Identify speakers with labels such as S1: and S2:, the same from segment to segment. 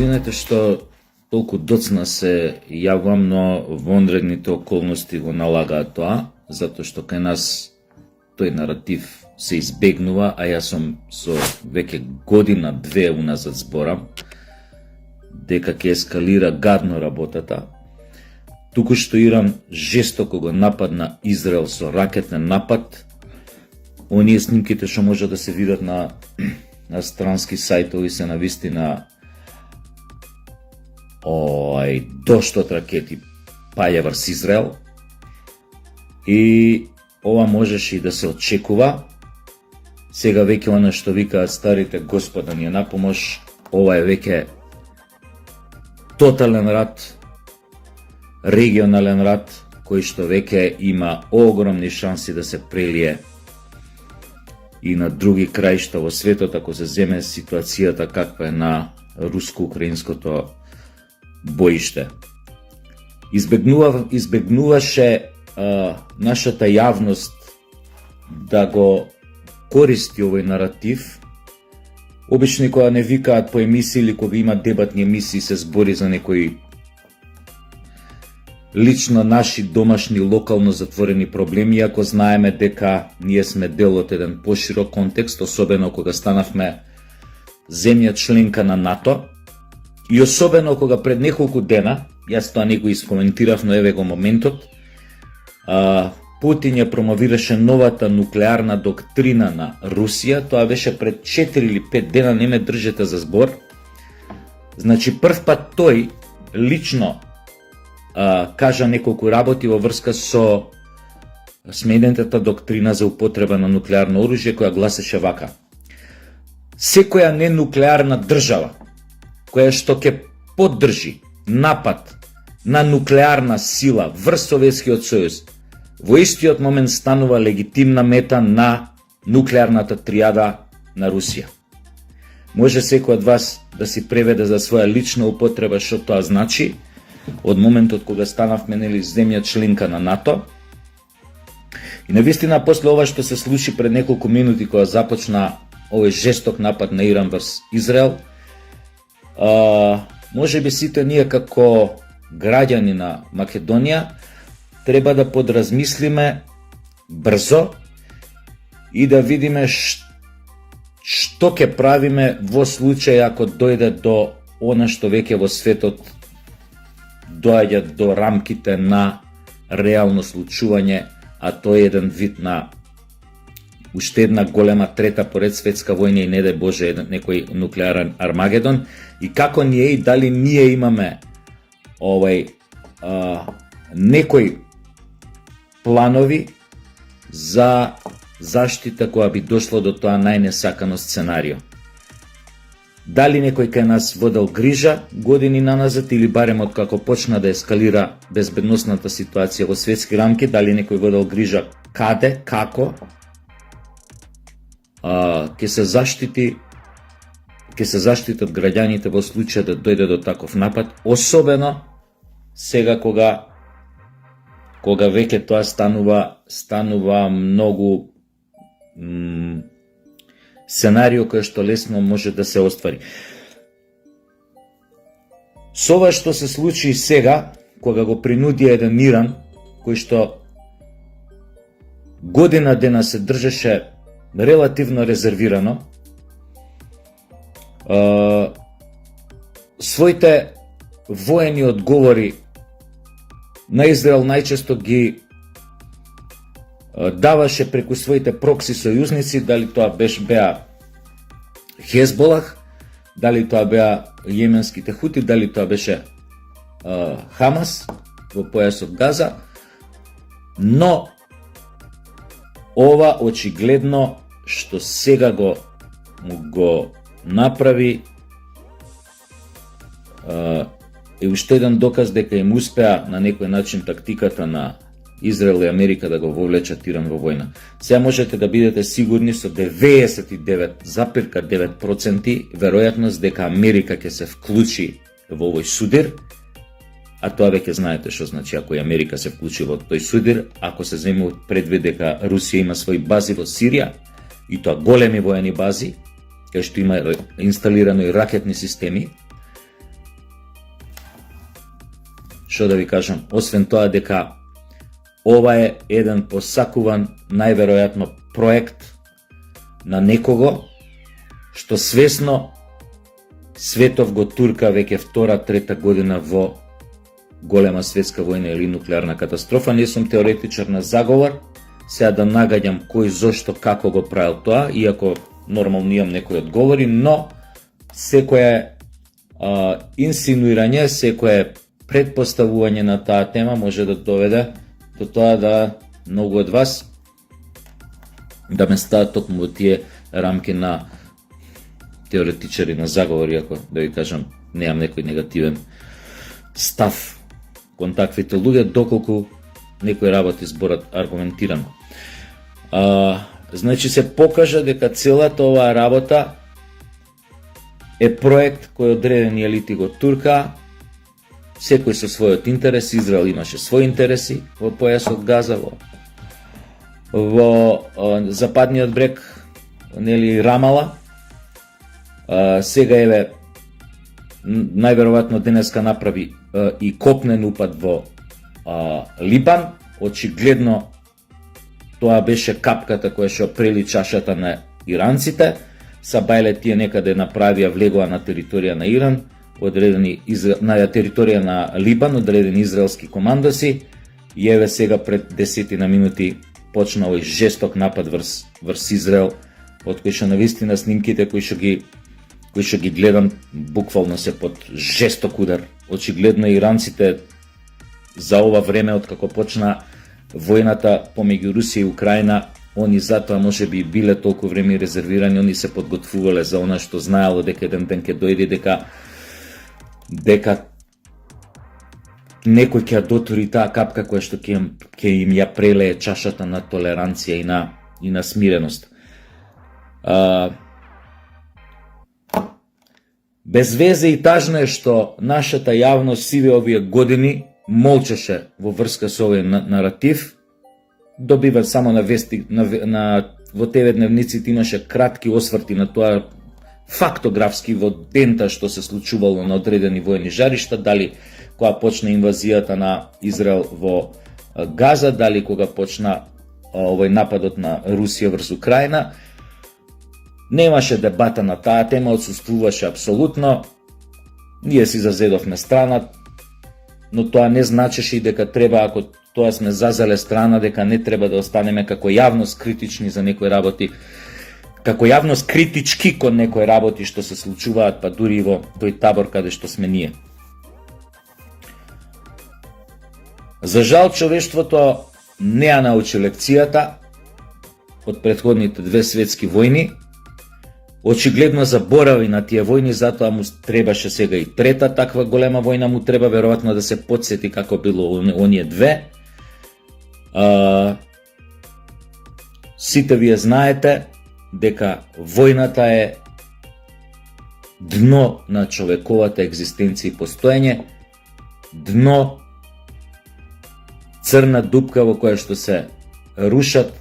S1: Извинете што толку доцна се јавам, но вонредните околности го налагаат тоа, затоа што кај нас тој наратив се избегнува, а јас сум со веќе година-две уназад зборам дека ќе ескалира гадно работата. Туку што Иран жестоко го нападна Израел со ракетен напад, оние снимките што може да се видат на странски сајтови се навистина дошт од ракети паѓа врз Израел, и ова можеше и да се очекува. Сега веќе она што викаат старите Господа ни е на помош, ова е веќе тотален рат, регионален рат, кој што веќе има огромни шанси да се прелие и на други краишта во светот, ако се земе ситуацијата каква е на руско-украинското боиште. Избегнуваше нашата јавност да го користи овој наратив. Обично кога не викаат по емисии или кога има дебатни емисии се збори за некои лично наши домашни локално затворени проблеми, иако знаеме дека ние сме дел од еден поширок контекст, особено кога станавме земја членка на НАТО, и особено кога пред неколку дена, јас тоа не го искоментирав, но еве го моментот, Путин ја промовираше новата нуклеарна доктрина на Русија. Тоа беше пред 4 или 5 дена, не ме држете за збор. Значи прв пат тој лично кажа неколку работи во врска со сменетата доктрина за употреба на нуклеарно оружје, која гласеше вака: секоја ненуклеарна држава која што ќе поддржи напад на нуклеарна сила врз Советскиот сојуз, во истиот момент станува легитимна мета на нуклеарната тријада на Русија. Може секој од вас да си преведе за своја лична употреба што тоа значи, од моментот кога станавме земја членка на НАТО. И навистина после ова што се случи пред неколку минути кога започна овој жесток напад на Иран врз Израел, може би сите ние како граѓани на Македонија треба да подразмислиме брзо и да видиме што ќе правиме во случај ако дојде до она што веќе во светот доаѓа до рамките на реално случување, а тоа е еден вид на уште една голема трета поред светска војна и не дај Боже некој нуклеарен Армагедон, и како ние и дали ние имаме некои планови за заштита која би дошло до тоа најнесакано сценарио. Дали некој кај нас водел грижа години наназад или барем од како почна да ескалира безбедносната ситуација во светски рамки, дали некој водел грижа каде, како ќе се заштитат граѓаните во случај да дојде до таков напад, особено сега кога веќе тоа станува многу сценарио кој што лесно може да се оствари. Со ова што се случи сега, кога го принуди еден Иран, кој што година дена се држеше релативно резервирано, своите воени одговори на Израел најчесто ги даваше преку своите прокси сојузници, дали тоа беа Хезболах, дали тоа беа јеменските хути, дали тоа беше Хамас во појасот Газа, но ова очигледно што сега го направи е уште еден доказ дека им успеа на некој начин тактиката на Израел и Америка да го вовлечат Иран во војна. Сега можете да бидете сигурни со 99,9% веројатност дека Америка ќе се вклучи во овој судир, а тоа веќе знаете што значи ако Америка се вклучи во тој судир, ако се зема предвид дека Русија има своји бази во Сирија, и тоа големи воени бази, кај што има инсталирано и ракетни системи, што да ви кажам, освен тоа дека ова е еден посакуван, најверојатно, проект на некого што свесно светов го турка веќе втора-трета година во голема светска војна или нуклеарна катастрофа. Не сум теоретичар на заговор, сега да нагаѓам кој, зошто, како го правил тоа, иако нормално имам некои одговори, но секое инсинуирање, секое предпоставување на таа тема може да доведе до тоа да многу од вас да ме стават токму во тие рамки на теоретичари на заговори, ако да ви кажам, неам некој негативен став кон таквите луѓе, доколку некои работи зборат аргументирано. Значи се покажа дека целата оваа работа е проект кој одредени елити го турка, секој со својот интерес. Израел имаше своји интереси во појасот Газа, во западниот брег, нели Рамала. Сега еве најверојатно денеска направи и копнен упад во Либан. Очигледно тоа беше капката која што прели чашата на иранците. Сабајле тие некаде направија, влегоа на територија на Иран, на територија на Либан, одредени израелски командоси, и еве сега пред 10 минути почна овој жесток напад врз Израел, од кој што навистина снимките кои што ги гледам буквално се под жесток удар. Очигледно иранците за ова време од како почна војната помеѓу Русија и Украина, они затоа може би биле толку време резервирани, они се подготвувале за она што знаело дека еден ден ќе дојде, дека некој ќе дотури таа капка која што ќе им ја прелее чашата на толеранција и на смиреност. Без везе и тажно е што нашата јавност сиве овие години молчеше во врска со овој наратив. Добива само на вести, во ТВ дневниците имаше кратки осврти на тоа фактографски во дента што се случувало на одредени војни жаришта, дали кога почна инвазијата на Израел во Газа, дали кога почна овој нападот на Русија врз Украина. Немаше дебата на таа тема, отсуствуваше апсолутно. Ние си зазедовме страна, но тоа не значеше и дека треба, ако тоа сме зазеле страна, дека не треба да останеме како јавност критични за некои работи, како јавност критички кон некои работи што се случуваат, па дури и во тој табор каде што сме ние. За жал, човештвото не ја научи лекцијата од претходните две светски војни. Очигледно заборави на тие војни, затоа му требаше сега и трета таква голема војна, му треба веројатно да се потсети како било оние две. Сите вие знаете дека војната е дно на човековата екзистенција и постоење, дно, црна дупка во која што се рушат,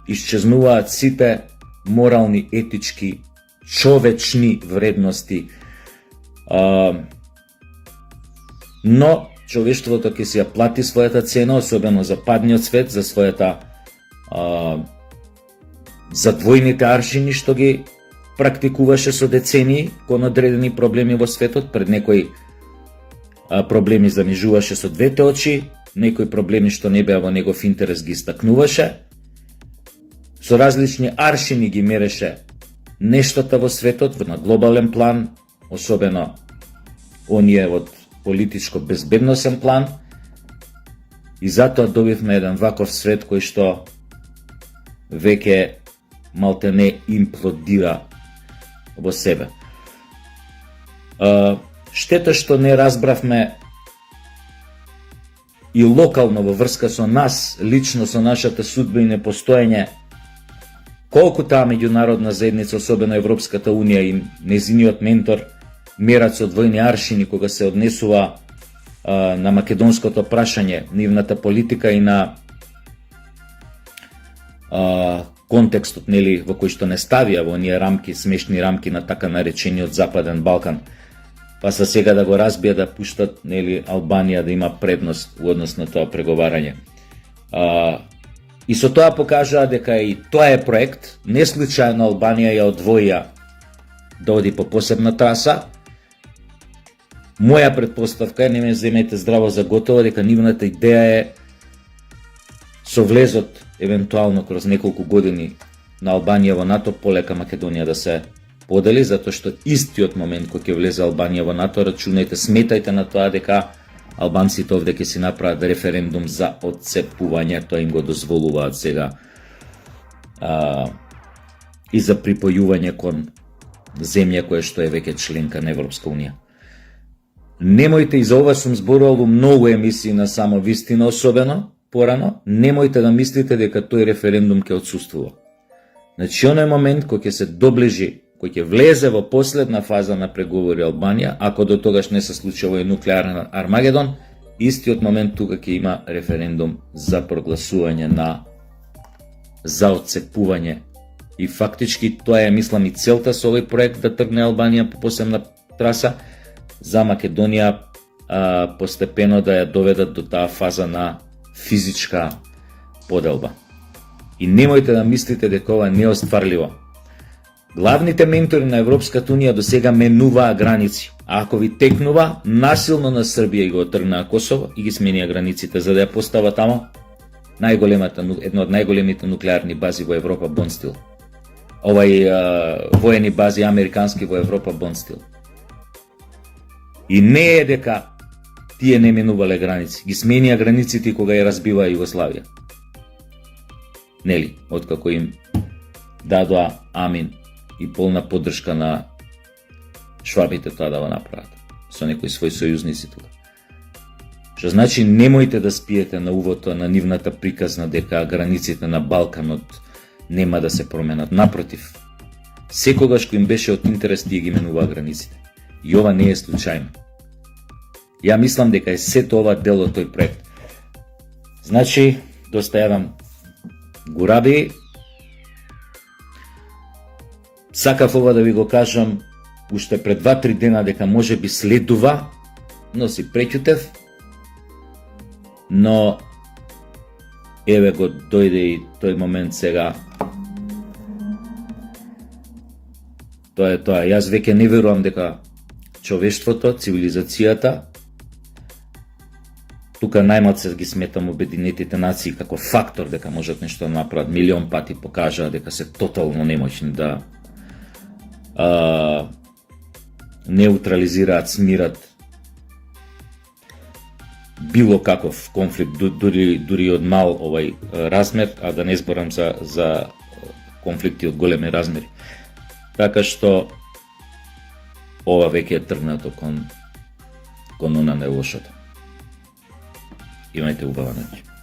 S1: исчезнуваат сите морални, етички, човечни вредности. Но човештвото ќе си ја плати својата цена, особено западниот свет, за својата за двојните аршини што ги практикуваше со децении кон одредени проблеми во светот. Пред некои проблеми замижуваше со двете очи, некои проблеми што не беа во негов интерес ги истакнуваше. Со различни аршини ги мереше нештата во светот на глобален план, особено оние од политичко-безбедносен план, и затоа добивме еден ваков свет кој што веќе малтене имплодира во себе. Штета што не разбравме и локално во врска со нас, лично со нашата судба и непостоење, колку таа меѓународна заедница, особено Европската Унија и незиниот ментор, мерат со двојни аршини кога се однесува на македонското прашање, нивната политика и на контекстот, нели, во кој што не ставија во оние рамки, смешни рамки на така наречениот Западен Балкан. па са сега да го разбија да пуштат Албанија да има предност во однос на тоа преговарање. И со тоа покажаа дека и тоа е проект, не случајно Албанија ја одвоја да оди по посебна траса. Моја претпоставка е, не ме земете здраво за готово, дека нивната идеја е со влезот евентуално кроз неколку години на Албанија во НАТО, полека Македонија да се подели, затоа што истиот момент кога ќе влезе Албанија во НАТО, рачунајте, сметајте на тоа дека албанците овде ќе си направат референдум за отцепување, тоа им го дозволуваат сега, и за припојување кон земја која што е веќе членка на Европска унија. Немојте, и за ова сум зборувал во многу емисии на Само Вистина, особено порано, немојте да мислите дека тој референдум ќе отсуствува. Значи, оној момент кој ќе се доближи, кој ќе влезе во последна фаза на преговори Албанија, ако до тогаш не се случи овој нуклеарен Армагедон, истиот момент тука ќе има референдум за прогласување за отцепување. И фактички тоа е, мислам, и целта со овој проект, да тргне Албанија по посебна траса, за Македонија постепено да ја доведат до таа фаза на физичка поделба. И немојте да мислите дека ова не е остварливо. Главните ментори на Европската унија до сега менуваа граници, а ако ви текнува, насилно на Србија го отргнаа Косово и ги сменија границите за да ја постава тамо една од најголемите нуклеарни бази во Европа, Бонстил. Воени бази американски во Европа, Бонстил. И не е дека тие не менувале граници, ги сменија границите кога ја разбиваа Југославија. Нели, откако им дадоа амин и полна поддршка на швабите тоа да го направат, со некои своји сојузници тука. Што значи, немојте да спиете на увото на нивната приказна дека границите на Балканот нема да се променат. Напротив, секогаш кој им беше од интерес, тие ги менуваа границите. И ова не е случајно. Ја мислам дека е сето ова дел од тој проект. Значи, доста јадам гураби. Сакав ова да ви го кажам уште пред 2-3 дена дека може би следува, но си преќутев. Но еве го дојде и тој момент сега. Тоа е тоа. Јас веќе не верувам дека човештвото, цивилизацијата, тука најмалку ги сметам Обединетите нации како фактор дека можат нешто да направат, милион пати покажаа дека се тотално немоćни да неутрализираат, смират било каков конфликт, дури од мал овај размер, а да не зборам за конфликти од големи размери. Така што ова веќе е тргнато кон она најлошото. Имајте убава ноќ.